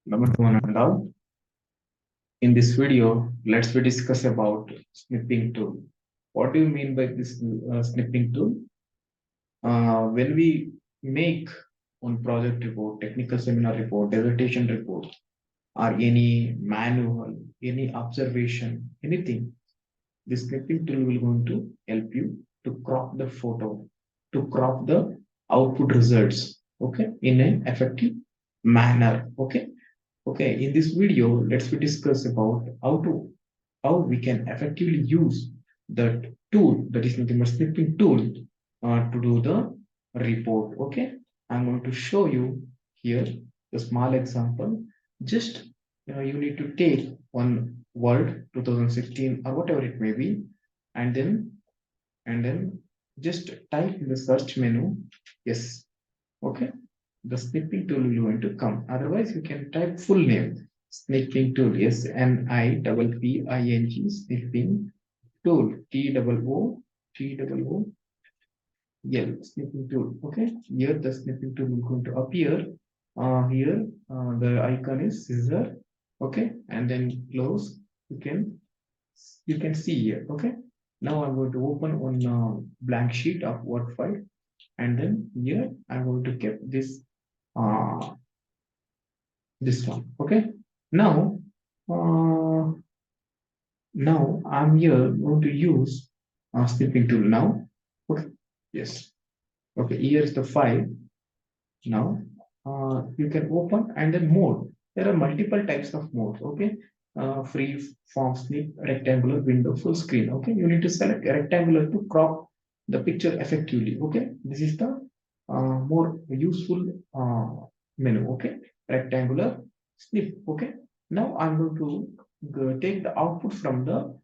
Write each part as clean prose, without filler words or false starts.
Namaste one and all. In this video, let's we discuss about snipping tool. What do you mean by this snipping tool? When we make one project report, technical seminar report, dissertation report, or any manual, any observation, anything, this snipping tool will going to help you to crop the photo, to crop the output results, okay, in an effective manner, okay. Okay, in this video, let's we discuss about how we can effectively use that tool, that is nothing but snipping tool, to do the report. Okay, I'm going to show you here a small example. Just you need to take one word 2016 or whatever it may be, and then just type in the search menu. Yes, okay, the snipping tool will going to come. Otherwise, you can type full name. Snipping tool. SNIPPING snipping tool. TOOTOOL snipping tool. Okay. Here the snipping tool is going to appear. Here the icon is scissor. Okay. And then close. You can see here. Okay. Now I'm going to open one blank sheet of Word file, and then here I'm going to keep uh, this one. Okay, now uh, now I'm here going to use snipping tool now. Okay, yes, okay, here is the file. Now you can open, and then mode, there are multiple types of modes. Okay, free form, snip, rectangular, window, full screen. Okay, you need to select a rectangular to crop the picture effectively. Okay, this is the more useful menu. Okay, rectangular, snip. Okay, now I'm going to take the output from the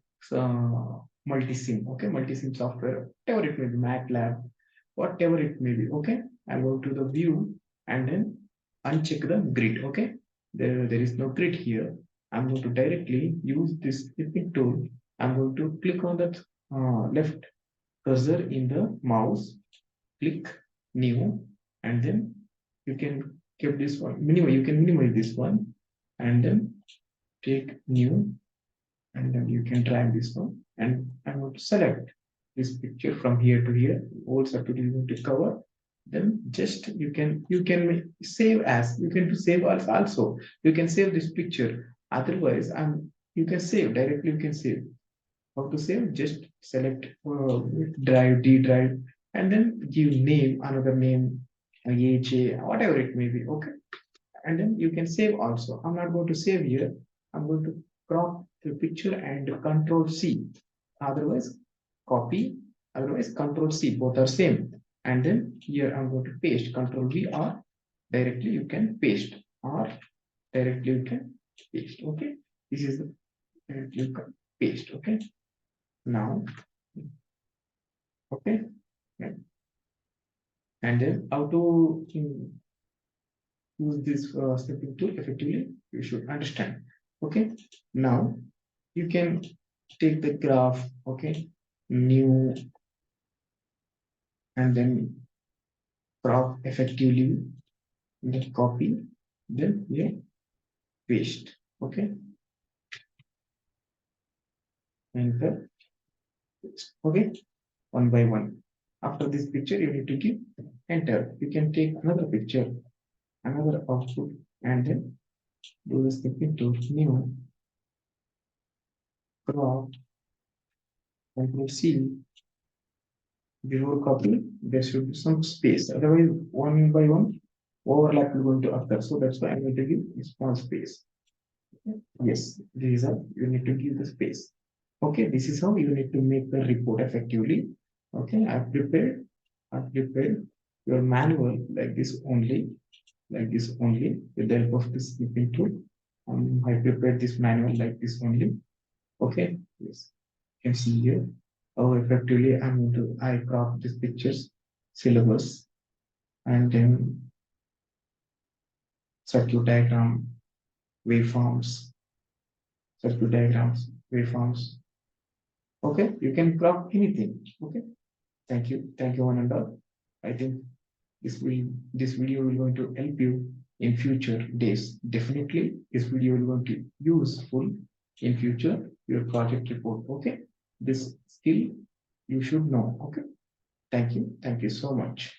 multisim. Okay, multisim software, whatever it may be, MATLAB, whatever it may be. Okay, I go to the view and then uncheck the grid. Okay, there is no grid here. I'm going to directly use this snipping tool. I'm going to click on that left cursor in the mouse, click new, and then you can keep this one minimize. You can minimize this one, and then take new, and then you can drag this one, and I'm going to select this picture from here to here. All circuit is going to cover. Then just you can save as, you can save as also. You can save this picture. Otherwise, you can save directly. You can save. How to save? Just select drive, D drive, and then give name, another name, AJ, whatever it may be. Okay, and then you can save also. I'm not going to save here. I'm going to crop the picture and control C. Otherwise, copy. Otherwise, control C. Both are same. And then here I'm going to paste. Control V, or directly you can paste, or directly you can paste. Okay. This is the directly you can paste. Okay. Now, okay. And then how to use this snipping tool effectively, you should understand. Okay, now you can take the graph. Okay, new, and then crop effectively, then copy, then paste. Okay, enter. Okay, one by one. After this picture, you need to give enter. You can take another picture, another output, and then do the snipping tool, new, crop, control C. Before copy, there should be some space. Otherwise, one by one, overlap is going to occur. So that's why I'm going to give a small space. Okay. Yes, this is how you need to give the space. Okay, this is how you need to make the report effectively. Okay, I've prepared your manual like this only, with the help of this snipping tool. I prepared this manual like this only. Okay, yes, you can see here how effectively I crop these pictures, syllabus, and then circuit diagram, waveforms, circuit diagrams, waveforms. Okay, you can crop anything. Okay, thank you one and all. I think this video will going to help you in future days. Definitely this video will going to useful in future your project report. Okay, this skill you should know. Okay, thank you so much.